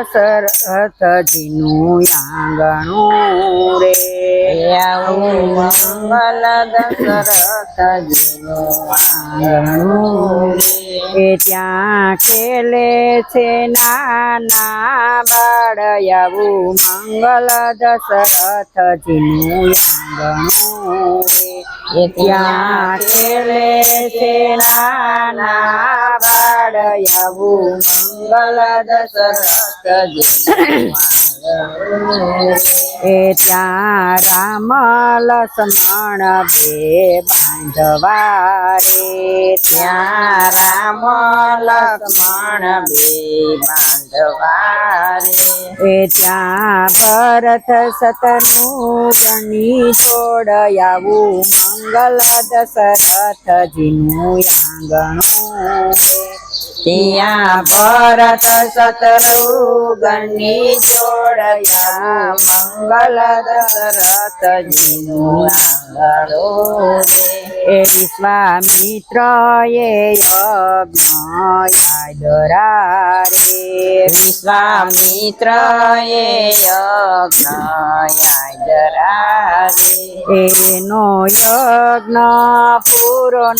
દશરથજીનું આંગણું રે આવું મંગલ દશરથજીનું આંગણું એ ત્યાં ખેલે છે નાના બાળ આવું મંગલ દશરથજીનું આંગણું રે ત્યાં ખેલે છે નાના બાળ આવું મંગલ દશરથજીનું એ ત્યાં રામ લક્ષ્મણ બે બાંધવા રે ત્યાં રામ લક્ષ્મણ બે બાંધવા રે એ ત્યાં ભરત શત્રુઘ્નની જોડ આવું મંગલ દશરથજીનું આંગણું ત્યાં ભરત શત્રુઘ્નની જોડયા મંગલ દશરથજીનું આંગણું એ વિશ્વામિત્ર એ યજ્ઞ યાદરા રે વિશ્વામિત્ર એ યજ્ઞ યાદરા રે એનો યજ્ઞ પૂરો ન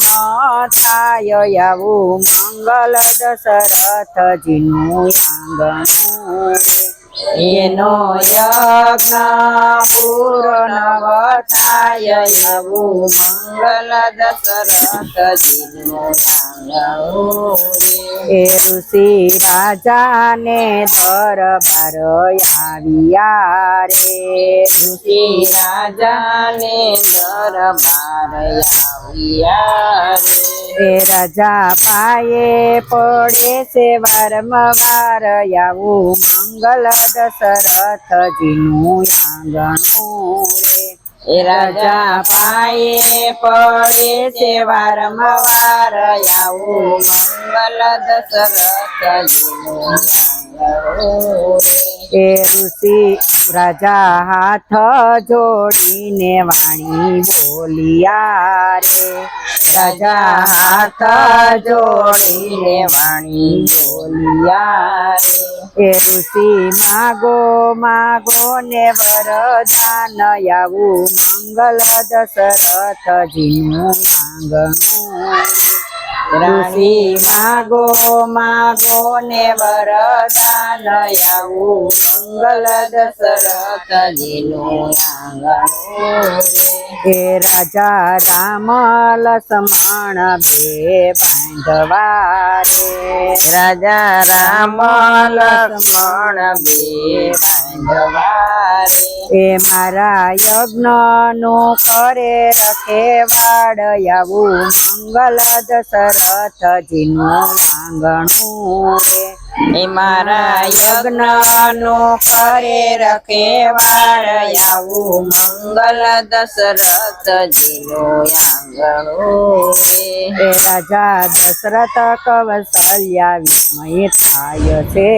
થાય આવું મંગલ દશરથજીનું આંગણું એનો યજ્ઞ પૂરો નવ થાય એવું મંગલ દશરથજીનું આંગણું એ ઋષિ રાજાને દરબાર આવ્યા રે ઋષિ રાજાને દરબાર આવ્યા રે એ રાજા પાયે પડે છે વારંવાર આવું મંગલ દશરથજીનું આંગણું રે એ રાજા પાયે પડે છે વારંવાર આવું મંગલ દશરથજીનું આંગણું રે એ ઋષિ રાજા હાથ જોડીને વાણી બોલિયા રે રાજા હાથ જોડીને વાણી બોલિયા રે એ ઋષિ માગો માગો ને વરદાન આવું મંગલ દશરથજીનું આંગણું ઋષિ માગો માગો ને વરદાન આવું મંગલ દશરથજીનું આંગણું એ રાજા રામ લક્ષ્મણ બે બાંધવા રે રાજા રામ લક્ષ્મણ બે બાંધવા રે એ મારા યજ્ઞનું કરે રખેવાડ આવું મંગલ દશરથજીનું આંગણું રે એ મારા યજ્ઞનું કરે રખેવાળ આવું મંગલ દશરથજીનું આંગણું રે એ રાજા દશરથ કૌશલ્યા વિસ્મય થાય છે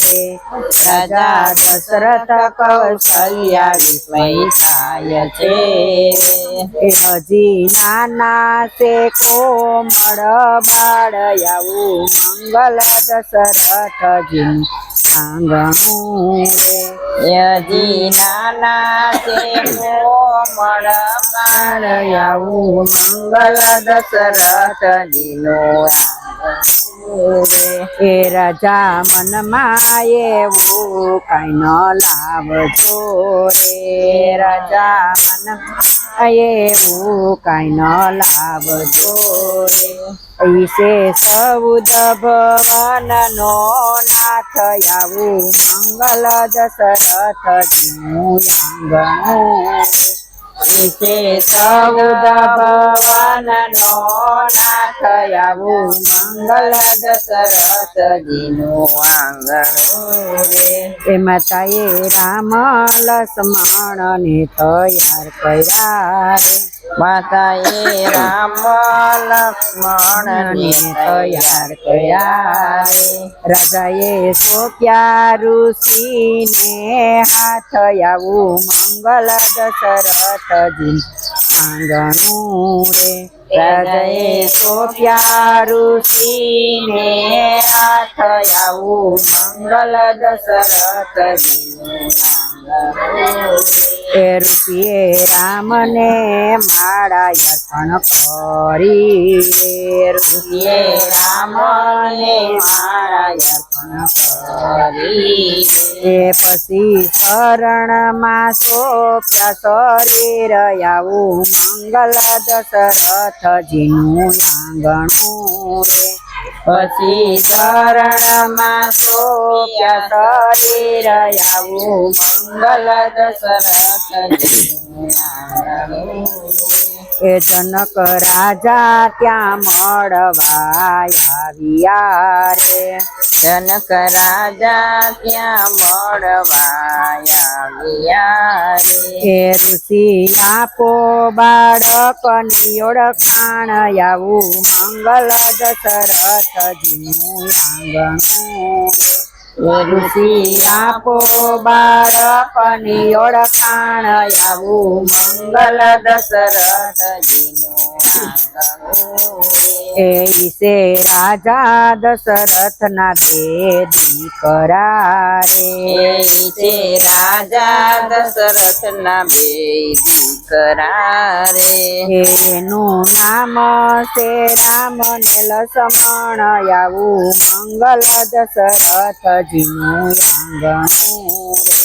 રે રાજા દશરથ કૌશલ્યા વિસ્મય થાય છે એ હજી નાના છે કોમળ બાળ આવું મંગલ દશરથજીનું આંગણું રે હજી નાના છે કોમળ બાળ આવું મંગલ દશરથજીનું આંગણું રે એ રાજા મનમાં એવું કઈ ન લાવજો રે રાજા મનમાં એવું કઈ ન લાવજો રે ઈશે સૌદ ભવનનો નાથ આવું મંગલ દશરથજીનું આંગણું વિશે સૌદ ભવનનો નાથ આવું મંગલ દશરથજીનું આંગણું રે એ માતાએ રામ લક્ષ્મણને તૈયાર કર્યા રે માતાએ રામ લક્ષ્મણને તૈયાર કર્યા રે રાજાએ સોંપ્યા ઋષિને હાથ આવું મંગલ દશરથજી આંગણું રે રાજાએ સોંપ્યા ઋષિને હાથ આવું મંગલ દશરથજીનું આંગણું રે. એ ઋષિએ રામને માળા અર્પણ કરી રે. ઋષિએ રામને માળા અર્પણ કરી રે. એ પછી શરણમાં સોંપ્યા શરીર આવું મંગલ દશરથજીનું આંગણું રે. પછી શરણમાં સોંપ્યા શરીર આવું મંગલ દશરથજીનું આંગણું રે. એ જનક રાજા ત્યાં મળવા આવ્યા રે. જનક રાજા ત્યાં મળવા આવ્યા રે. એ ઋષિ આપો બાળકની ઓળખાણ આવું મંગલ દશરથજીનું આંગણું રે. ઋષિ આપો બાળકની ઓળખાણ આવું મંગલ દશરથજીનું આંગણું રે. એ ઈસે રાજા દશરથના બે દીકરા રે. છે રાજા દશરથના બે દીકરા રે. એનું નામ છે રામ ને લક્ષ્મણ આવું મંગલ દશરથજીનું આંગણું રે.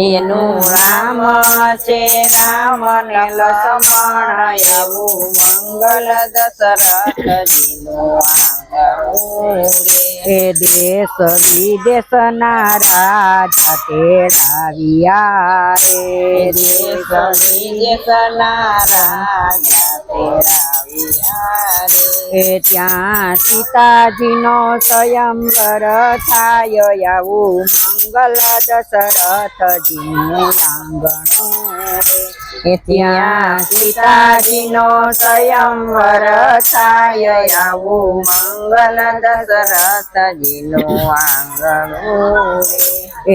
એનું નામ છે રામ ને લક્ષ્મણ આવું મંગલ દશરથજીનું આંગણું રે. એ દેશ વિદેશના રાજા તેડાવ્યા રે. દેશ વિદેશના રાજા તેડાવ્યા રે. એ ત્યાં સીતાજીનો સ્વયંવર થાય આવું મંગલ દશરથજીનું આંગણું રે. ત્યાં સીતાજીનો સ્વયંવર થાય આવું મંગલ દશરથજીનું આંગણું રે.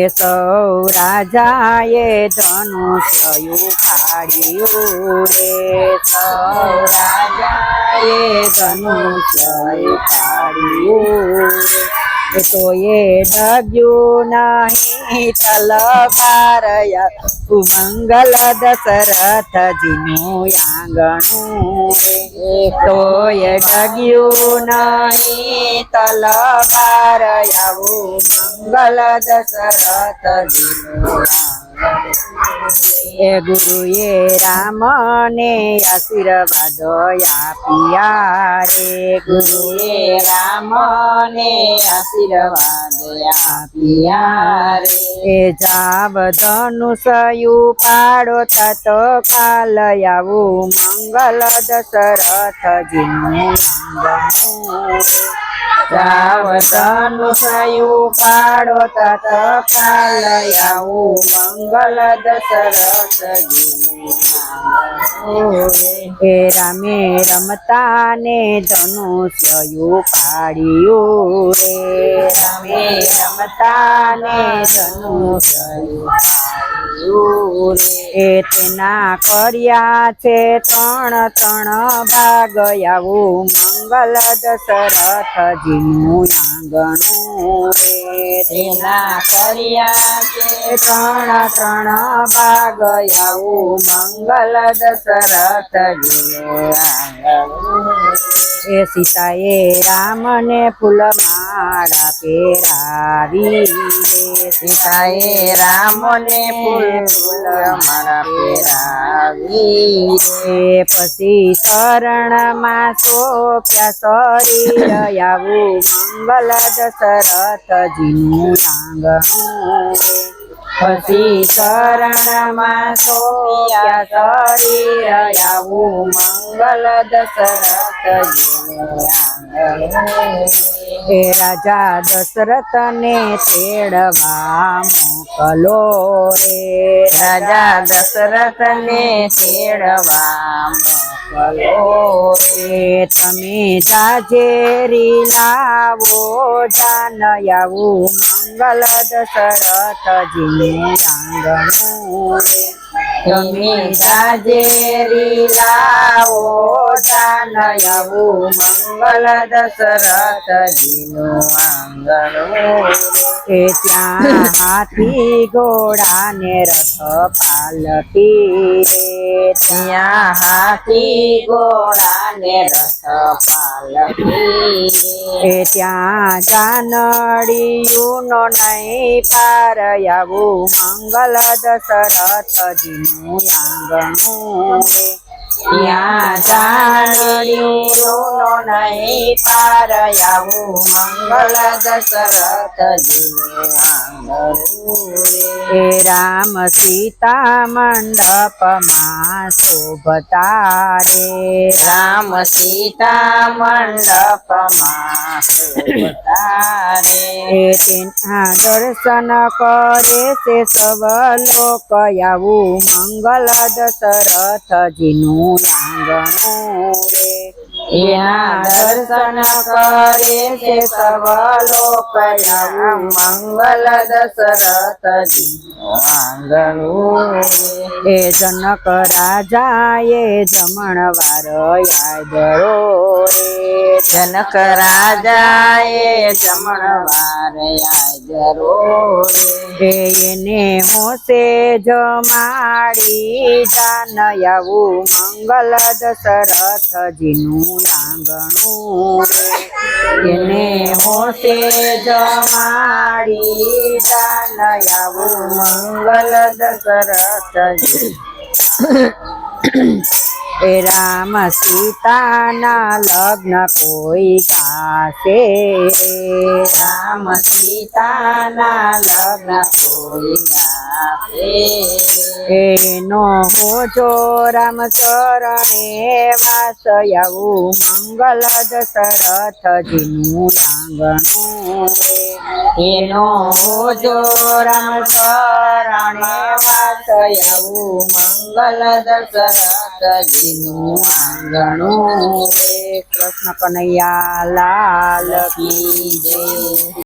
એ સૌ રાજાએ ધનુષ્ય ઉખાડ્યું રે. સૌ રાજાએ ધનુષ્ય ઉખાડ્યું રે. એ તો એ ડગ્યું નહીં તલવાર મંગલ દશરથજીનું આંગણું રે. તો એ ડગ્યું નહીં તલવાર આવું મંગલ દશરથજીનું એ ગુરુએ રામને આશીર્વાદ આપ્યા રે. ગુરુએ રામને આશીર્વાદ આપ્યા રે. એ જાવ ધનુષયું પાડો થતો કાલ આવું મંગલ દશરથજીનું આંગણું રે. જાવ ધનુષયું પાડો થતો કાલ આવું મંગલ દશરથજીનું આંગણું રે. એ રામે રમતા ને ધનુષ્યું પાડ્યું રે. રામે રમતા ને ધનુષ્યું પાડ્યું રે. એ તેના કર્યા છે ત્રણ ભાગ આવું મંગલ દશરથજીનું આંગણું રે. તેના કર્યા છે ત્રણ ભાગ આવું મંગલ દશરથજીનું આંગણું રે. એ સીતાએ રામને ફૂલમાળા પહેરાવી રે. સીતાએ રામને ફૂલમાળા પહેરાવી રે. પછી શરણમાં સોંપ્યા શરીર આવું મંગલ દશરથજીનું આંગણું રે. પછી શરણમાં સોંપ્યા શરીર આવું મંગલ દશરથજીનું આંગણું રે. એ રાજા દશરથને તેડવા મોકલો રે. રાજા દશરથને તેડવા મોકલો રે. તમે જાજેરી લાવો જાન આવું મંગલ દશરથજીનું આંગણું રે. તમે જાજેરી લાવો જાન આવું મંગલ દશરથજીનું આંગણું એ ત્યાં હાથી ઘોડા ને રથ પાલકી રે ત્યાં હાથી ઘોડા ને રથ પાલકી એ ત્યાં જાનડિયું નો નહીં પાર આવું મંગલ દશરથજીનું આંગણું રે ત્યાં જાણ્યું નહીં પાર આવું મંગલ દશરથજીનું આંગણું એ રામ સીતા મંડપમાં શોભતા રે રામ સીતા મંડપમાં શોભતા રે એ તેના દર્શન કરે છે સવ લોક આવું મંગલ દશરથજીનું આંગણું રે એના દર્શન કરે છે સવ લોક આવું મંગલ દશરથજીનું આંગણું રે એ જનક રાજાએ જમણવાર યાદરો રે જનક રાજાએ જમણવાર યાદરો રે એને હોશે જમાડી જાન આવું મંગલ દશરથજીનું આંગણું રે એને હોશે જમાડી જાન આવું મંગલ દશરથજી એ રામ સીતાના લગ્ન કોઈ ગાશે રે રામ સીતાના લગ્ન કોઈ ગાશે એનો હોજો રામ ચરણે વાસ આવું મંગલ દશરથજીનું આંગણું રે એનો જો રામ શરણે વાસ આવું મંગલ દશરથજીનું આંગણું રે કૃષ્ણ કનૈયા લાલ કી જય